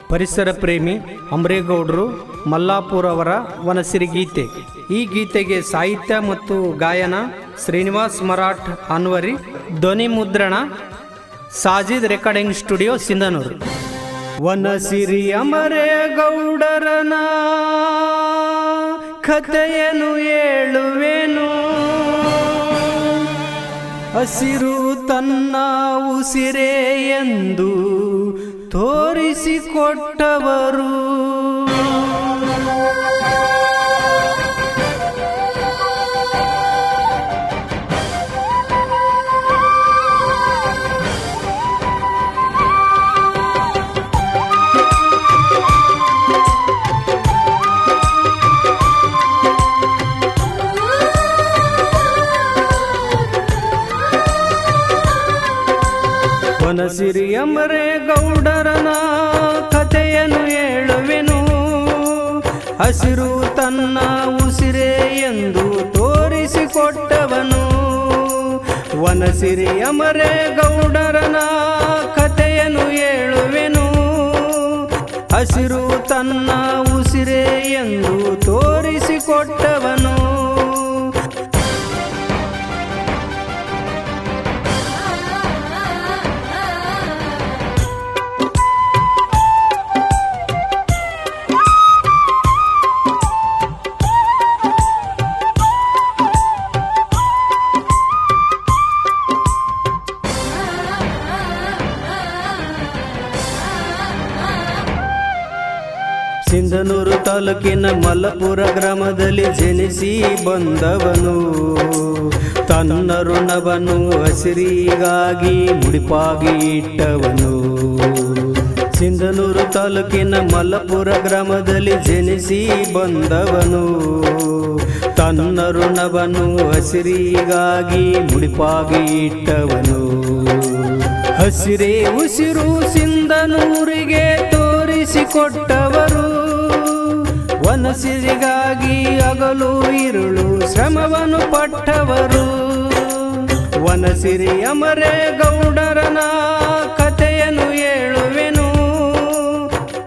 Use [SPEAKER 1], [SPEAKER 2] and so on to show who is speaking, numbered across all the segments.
[SPEAKER 1] ಪರಿಸರ ಪ್ರೇಮಿ ಅಮರೇಗೌಡರು ಮಲ್ಲಾಪುರ ಅವರ ವನಸಿರಿ ಗೀತೆ. ಈ ಗೀತೆಗೆ ಸಾಹಿತ್ಯ ಮತ್ತು ಗಾಯನ ಶ್ರೀನಿವಾಸ್ ಮರಾಠ್ ಅನ್ವರಿ, ಧ್ವನಿ ಮುದ್ರಣ ಸಾಜಿದ್ ರೆಕಾರ್ಡಿಂಗ್ ಸ್ಟುಡಿಯೋ ಸಿಂಧನೂರು. ವನಸಿರಿ ಅಮರೇಗೌಡರನ ಕಥೆಯನ್ನು ಹೇಳುವೆನು, ಹಸಿರು ತನ್ನ ಉಸಿರೇ ಎಂದು ತೋರಿಸಿಕೊಟ್ಟವರು. ವನಸಿರಿ ಅಮರೇಗೌಡರನ ಕಥೆಯನ್ನು ಹೇಳುವೆನು, ಹಸಿರು ತನ್ನ ಉಸಿರೇ ಎಂದು ತೋರಿಸಿಕೊಟ್ಟವನು. ವನಸಿರಿ ಅಮರೇಗೌಡರನ ಕಥೆಯನ್ನು ಹೇಳುವೆನು, ಹಸಿರು ತನ್ನ ಉಸಿರೇ ಎಂದು ತೋರಿಸಿಕೊಟ್ಟವನು. ಸಿಂಧನೂರು ತಾಲೂಕಿನ ಮಲ್ಲಪುರ ಗ್ರಾಮದಲ್ಲಿ ಜನಿಸಿ ಬಂದವನು, ತನ್ನ ಋಣವನ್ನು ಹಸಿರಿಗಾಗಿ ಮುಡಿಪಾಗಿ ಇಟ್ಟವನು. ಸಿಂಧನೂರು ತಾಲೂಕಿನ ಮಲ್ಲಪುರ ಗ್ರಾಮದಲ್ಲಿ ಜನಿಸಿ ಬಂದವನು, ತನ್ನ ಋಣವನ್ನು ಹಸಿರಿಗಾಗಿ ಮುಡಿಪಾಗಿ ಇಟ್ಟವನು. ಹಸಿರೇ ಉಸಿರು ಸಿಂಧನೂರಿಗೆ ತೋರಿಸಿಕೊಟ್ಟವರು, ವನಸಿರಿಗಾಗಿ ಹಗಲು ಇರುಳು ಶ್ರಮವನ್ನು ಪಟ್ಟವರು. ವನಸಿರಿ ಅಮರೇಗೌಡರನ ಕಥೆಯನ್ನು ಹೇಳುವೆನು,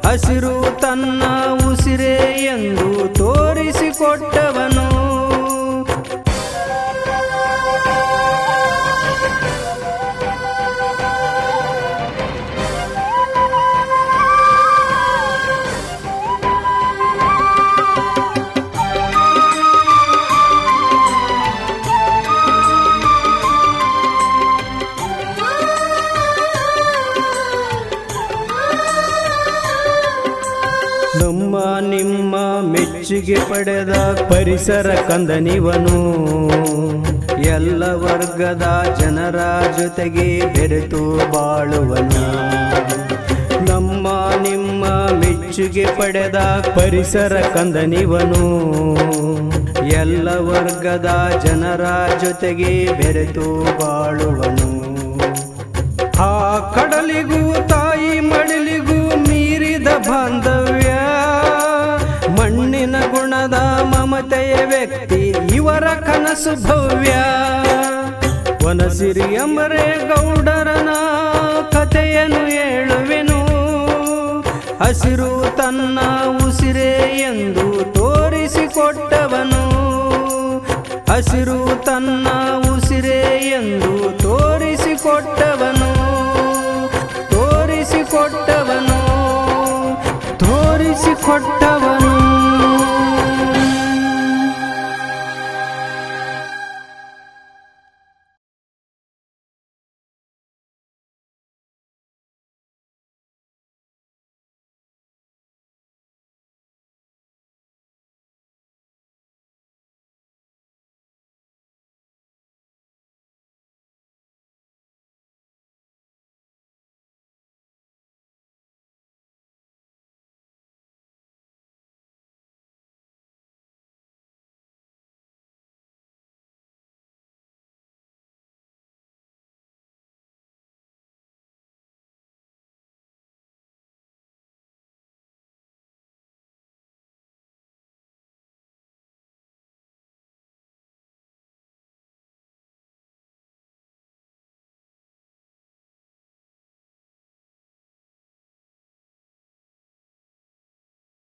[SPEAKER 1] ಹಸಿರು ತನ್ನ ಉಸಿರೇ ಎಂದು ತೋರಿಸಿಕೊಟ್ಟವನು. ನಮ್ಮ ನಿಮ್ಮ ಮೆಚ್ಚುಗೆ ಪಡೆದ ಪರಿಸರ ಕಂದನಿವನು, ಎಲ್ಲ ವರ್ಗದ ಜನರ ಜೊತೆಗೆ ಬೆರೆತು ಬಾಳುವನು. ನಮ್ಮ ನಿಮ್ಮ ಮೆಚ್ಚುಗೆ ಪಡೆದ ಪರಿಸರ ಕಂದನಿವನು, ಎಲ್ಲ ವರ್ಗದ ಜನರ ಜೊತೆಗೆ ಬೆರೆತು ಬಾಳುವನು. ಆ ಕಡಲಿಗೂ ತಾಯಿ ಮಡಿಲಿಗೂ ಮೀರಿದ ಬಾಂಧವ್ಯ, ಮಣ್ಣಿನ ಗುಣದ ಮಮತೆಯ ವ್ಯಕ್ತಿ ಇವರ ಕನಸು ಭವ್ಯ. ವನಸಿರಿ ಅಮರೇಗೌಡರನ ಕಥೆಯನ್ನು ಹೇಳುವೆನು, ಹಸಿರು ತನ್ನ ಉಸಿರೇ ಎಂದು ತೋರಿಸಿಕೊಟ್ಟವನು. ಹಸಿರು ತನ್ನ ಉಸಿರೇ ಎಂದು ತೋರಿಸಿಕೊಟ್ಟವನು. ತೋರಿಸಿಕೊಟ್ಟವನು.